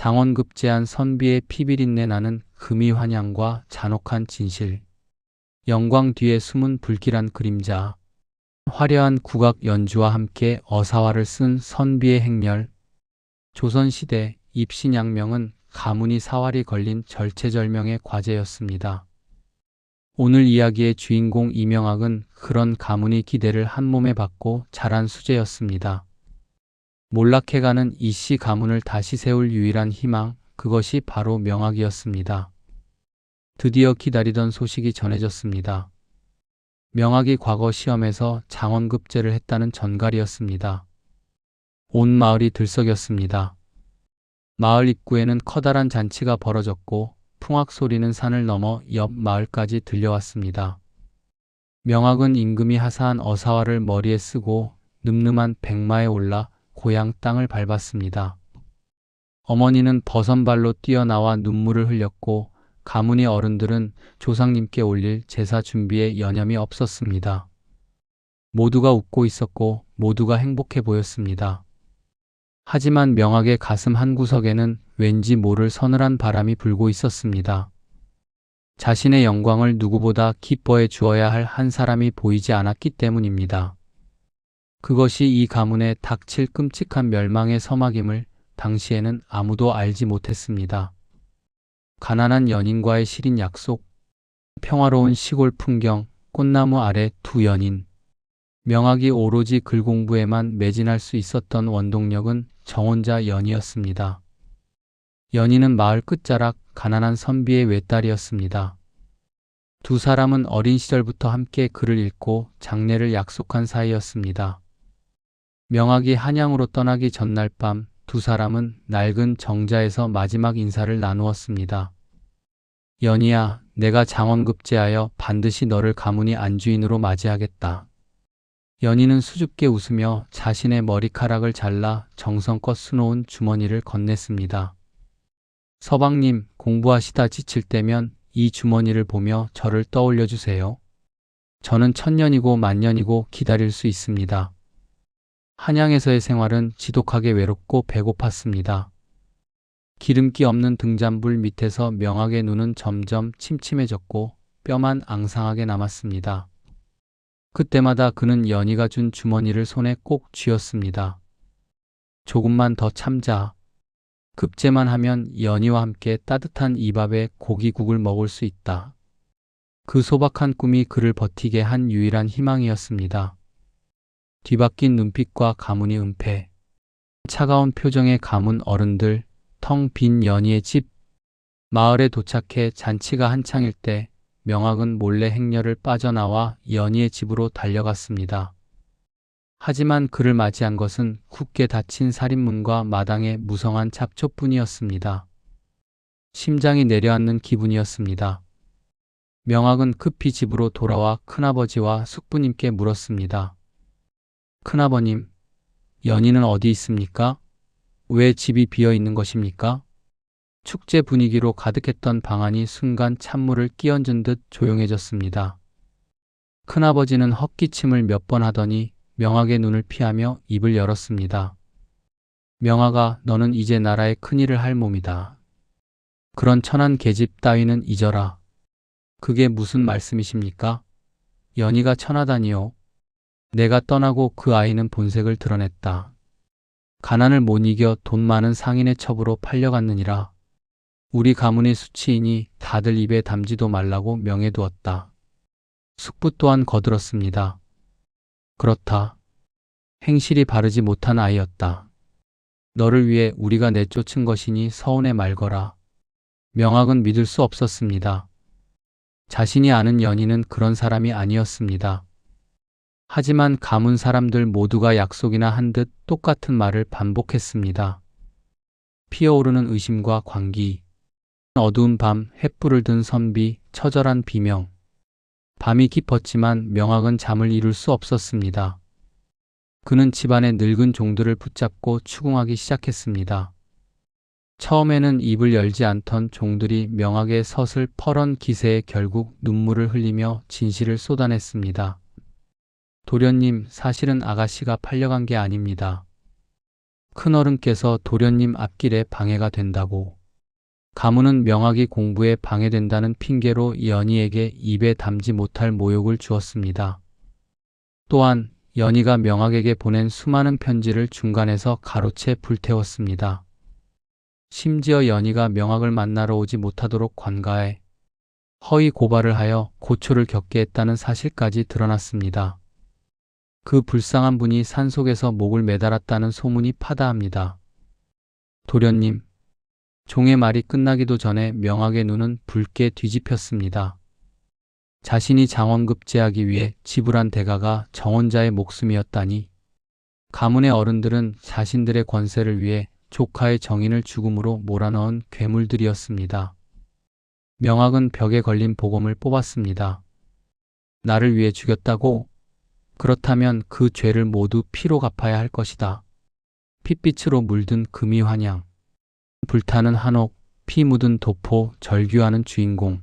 장원급제한 선비의 피비린내 나는 금이 환향과 잔혹한 진실. 영광 뒤에 숨은 불길한 그림자. 화려한 국악 연주와 함께 어사화를 쓴 선비의 행렬. 조선시대 입신양명은 가문이 사활이 걸린 절체절명의 과제였습니다. 오늘 이야기의 주인공 이명학은 그런 가문의 기대를 한몸에 받고 자란 수재였습니다. 몰락해가는 이씨 가문을 다시 세울 유일한 희망, 그것이 바로 명학이었습니다. 드디어 기다리던 소식이 전해졌습니다. 명학이 과거 시험에서 장원급제를 했다는 전갈이었습니다. 온 마을이 들썩였습니다. 마을 입구에는 커다란 잔치가 벌어졌고 풍악 소리는 산을 넘어 옆 마을까지 들려왔습니다. 명학은 임금이 하사한 어사화를 머리에 쓰고 늠름한 백마에 올라 고향 땅을 밟았습니다. 어머니는 버선발로 뛰어나와 눈물을 흘렸고 가문의 어른들은 조상님께 올릴 제사 준비에 여념이 없었습니다. 모두가 웃고 있었고 모두가 행복해 보였습니다. 하지만 명학의 가슴 한구석에는 왠지 모를 서늘한 바람이 불고 있었습니다. 자신의 영광을 누구보다 기뻐해 주어야 할 한 사람이 보이지 않았기 때문입니다. 그것이 이 가문에 닥칠 끔찍한 멸망의 서막임을 당시에는 아무도 알지 못했습니다. 가난한 연인과의 시린 약속, 평화로운 시골 풍경, 꽃나무 아래 두 연인. 명학이 오로지 글 공부에만 매진할 수 있었던 원동력은 정혼자 연이었습니다. 연희는 마을 끝자락 가난한 선비의 외딸이었습니다. 두 사람은 어린 시절부터 함께 글을 읽고 장래를 약속한 사이였습니다. 명학이 한양으로 떠나기 전날 밤 두 사람은 낡은 정자에서 마지막 인사를 나누었습니다. 연희야, 내가 장원급제하여 반드시 너를 가문의 안주인으로 맞이하겠다. 연희는 수줍게 웃으며 자신의 머리카락을 잘라 정성껏 수놓은 주머니를 건넸습니다. 서방님, 공부하시다 지칠 때면 이 주머니를 보며 저를 떠올려 주세요. 저는 천년이고 만년이고 기다릴 수 있습니다. 한양에서의 생활은 지독하게 외롭고 배고팠습니다. 기름기 없는 등잔불 밑에서 명학의 눈은 점점 침침해졌고 뼈만 앙상하게 남았습니다. 그때마다 그는 연희가 준 주머니를 손에 꼭 쥐었습니다. 조금만 더 참자. 급제만 하면 연희와 함께 따뜻한 이 밥에 고기국을 먹을 수 있다. 그 소박한 꿈이 그를 버티게 한 유일한 희망이었습니다. 뒤바뀐 눈빛과 가문이 은폐. 차가운 표정의 가문 어른들, 텅 빈 연희의 집. 마을에 도착해 잔치가 한창일 때 명학은 몰래 행렬을 빠져나와 연희의 집으로 달려갔습니다. 하지만 그를 맞이한 것은 굳게 닫힌 살인문과 마당의 무성한 잡초뿐이었습니다. 심장이 내려앉는 기분이었습니다. 명학은 급히 집으로 돌아와 큰아버지와 숙부님께 물었습니다. 큰아버님, 연희는 어디 있습니까? 왜 집이 비어 있는 것입니까? 축제 분위기로 가득했던 방 안이 순간 찬물을 끼얹은 듯 조용해졌습니다. 큰아버지는 헛기침을 몇 번 하더니 명학의 눈을 피하며 입을 열었습니다. 명학아, 너는 이제 나라의 큰일을 할 몸이다. 그런 천한 계집 따위는 잊어라. 그게 무슨 말씀이십니까? 연희가 천하다니요. 내가 떠나고 그 아이는 본색을 드러냈다. 가난을 못 이겨 돈 많은 상인의 첩으로 팔려갔느니라. 우리 가문의 수치이니 다들 입에 담지도 말라고 명해두었다. 숙부 또한 거들었습니다. 그렇다. 행실이 바르지 못한 아이였다. 너를 위해 우리가 내쫓은 것이니 서운해 말거라. 명학은 믿을 수 없었습니다. 자신이 아는 연희는 그런 사람이 아니었습니다. 하지만 가문 사람들 모두가 약속이나 한 듯 똑같은 말을 반복했습니다. 피어오르는 의심과 광기, 어두운 밤 횃불을 든 선비, 처절한 비명. 밤이 깊었지만 명학은 잠을 이룰 수 없었습니다. 그는 집안의 늙은 종들을 붙잡고 추궁하기 시작했습니다. 처음에는 입을 열지 않던 종들이 명학의 서슬 퍼런 기세에 결국 눈물을 흘리며 진실을 쏟아냈습니다. 도련님, 사실은 아가씨가 팔려간 게 아닙니다. 큰어른께서 도련님 앞길에 방해가 된다고. 가문은 명학이 공부에 방해된다는 핑계로 연희에게 입에 담지 못할 모욕을 주었습니다. 또한 연희가 명학에게 보낸 수많은 편지를 중간에서 가로채 불태웠습니다. 심지어 연희가 명학을 만나러 오지 못하도록 관가해 허위 고발을 하여 고초를 겪게 했다는 사실까지 드러났습니다. 그 불쌍한 분이 산속에서 목을 매달았다는 소문이 파다합니다. 도련님, 종의 말이 끝나기도 전에 명학의 눈은 붉게 뒤집혔습니다. 자신이 장원급제하기 위해 지불한 대가가 정원자의 목숨이었다니. 가문의 어른들은 자신들의 권세를 위해 조카의 정인을 죽음으로 몰아넣은 괴물들이었습니다. 명학은 벽에 걸린 보검을 뽑았습니다. 나를 위해 죽였다고? 그렇다면 그 죄를 모두 피로 갚아야 할 것이다. 핏빛으로 물든 금이환양, 불타는 한옥, 피 묻은 도포, 절규하는 주인공.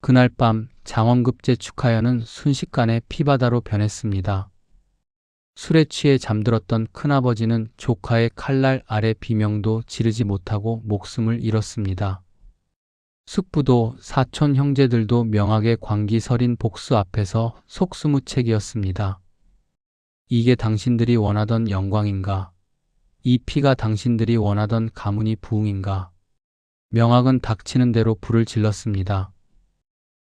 그날 밤 장원급제 축하연은 순식간에 피바다로 변했습니다. 술에 취해 잠들었던 큰아버지는 조카의 칼날 아래 비명도 지르지 못하고 목숨을 잃었습니다. 숙부도 사촌 형제들도 명학의 광기 서린 복수 앞에서 속수무책이었습니다. 이게 당신들이 원하던 영광인가? 이 피가 당신들이 원하던 가문이 부흥인가? 명학은 닥치는 대로 불을 질렀습니다.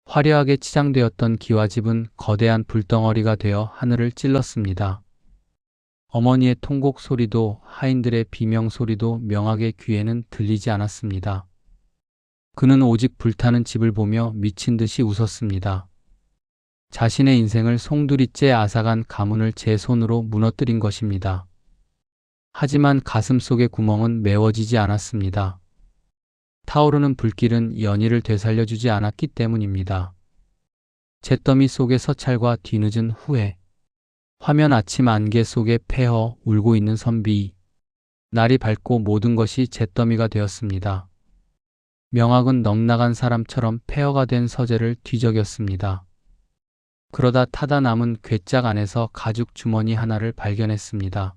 화려하게 치장되었던 기와집은 거대한 불덩어리가 되어 하늘을 찔렀습니다. 어머니의 통곡 소리도 하인들의 비명 소리도 명학의 귀에는 들리지 않았습니다. 그는 오직 불타는 집을 보며 미친 듯이 웃었습니다. 자신의 인생을 송두리째 앗아간 가문을 제 손으로 무너뜨린 것입니다. 하지만 가슴 속의 구멍은 메워지지 않았습니다. 타오르는 불길은 연희를 되살려주지 않았기 때문입니다. 잿더미 속의 서찰과 뒤늦은 후회, 화면 아침 안개 속에 폐허 울고 있는 선비, 날이 밝고 모든 것이 잿더미가 되었습니다. 명학은 넉나간 사람처럼 폐허가 된 서재를 뒤적였습니다. 그러다 타다 남은 괴짝 안에서 가죽 주머니 하나를 발견했습니다.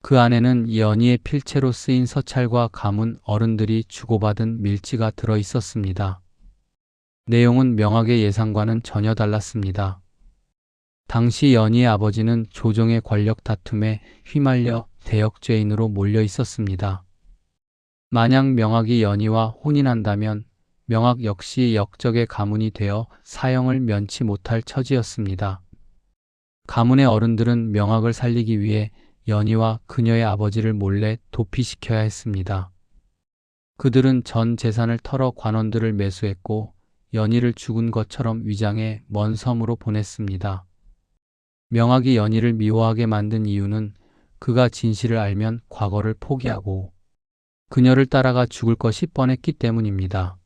그 안에는 연희의 필체로 쓰인 서찰과 가문 어른들이 주고받은 밀지가 들어 있었습니다. 내용은 명학의 예상과는 전혀 달랐습니다. 당시 연희의 아버지는 조정의 권력 다툼에 휘말려 대역죄인으로 몰려 있었습니다. 만약 명학이 연희와 혼인한다면 명학 역시 역적의 가문이 되어 사형을 면치 못할 처지였습니다. 가문의 어른들은 명학을 살리기 위해 연희와 그녀의 아버지를 몰래 도피시켜야 했습니다. 그들은 전 재산을 털어 관원들을 매수했고 연희를 죽은 것처럼 위장해 먼 섬으로 보냈습니다. 명학이 연희를 미워하게 만든 이유는 그가 진실을 알면 과거를 포기하고 그녀를 따라가 죽을 것이 뻔했기 때문입니다.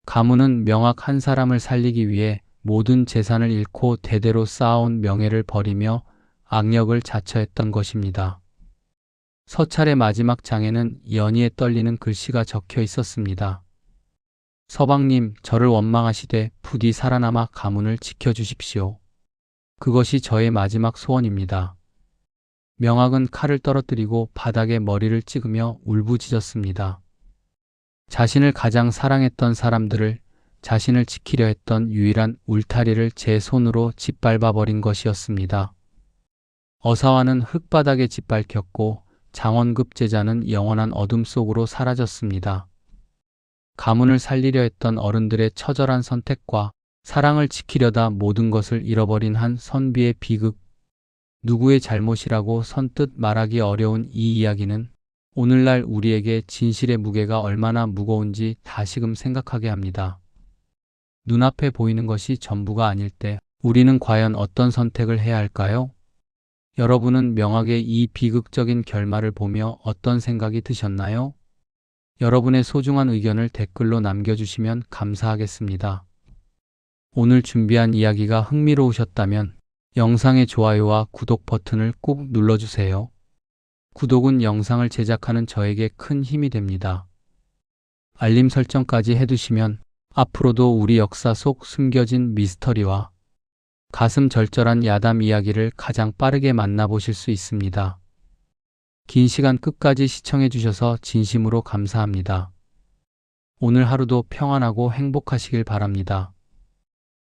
가문은 명학 한 사람을 살리기 위해 모든 재산을 잃고 대대로 쌓아온 명예를 버리며 악력을 자처했던 것입니다. 서찰의 마지막 장에는 연희에 떨리는 글씨가 적혀 있었습니다. 서방님, 저를 원망하시되 부디 살아남아 가문을 지켜주십시오. 그것이 저의 마지막 소원입니다. 명학은 칼을 떨어뜨리고 바닥에 머리를 찍으며 울부짖었습니다. 자신을 가장 사랑했던 사람들을, 자신을 지키려 했던 유일한 울타리를 제 손으로 짓밟아 버린 것이었습니다. 어사와는 흙바닥에 짓밟혔고 장원급제자는 영원한 어둠 속으로 사라졌습니다. 가문을 살리려 했던 어른들의 처절한 선택과 사랑을 지키려다 모든 것을 잃어버린 한 선비의 비극, 누구의 잘못이라고 선뜻 말하기 어려운 이 이야기는 오늘날 우리에게 진실의 무게가 얼마나 무거운지 다시금 생각하게 합니다. 눈앞에 보이는 것이 전부가 아닐 때 우리는 과연 어떤 선택을 해야 할까요? 여러분은 명학의 이 비극적인 결말을 보며 어떤 생각이 드셨나요? 여러분의 소중한 의견을 댓글로 남겨주시면 감사하겠습니다. 오늘 준비한 이야기가 흥미로우셨다면 영상의 좋아요와 구독 버튼을 꾹 눌러주세요. 구독은 영상을 제작하는 저에게 큰 힘이 됩니다. 알림 설정까지 해두시면 앞으로도 우리 역사 속 숨겨진 미스터리와 가슴 절절한 야담 이야기를 가장 빠르게 만나보실 수 있습니다. 긴 시간 끝까지 시청해 주셔서 진심으로 감사합니다. 오늘 하루도 평안하고 행복하시길 바랍니다.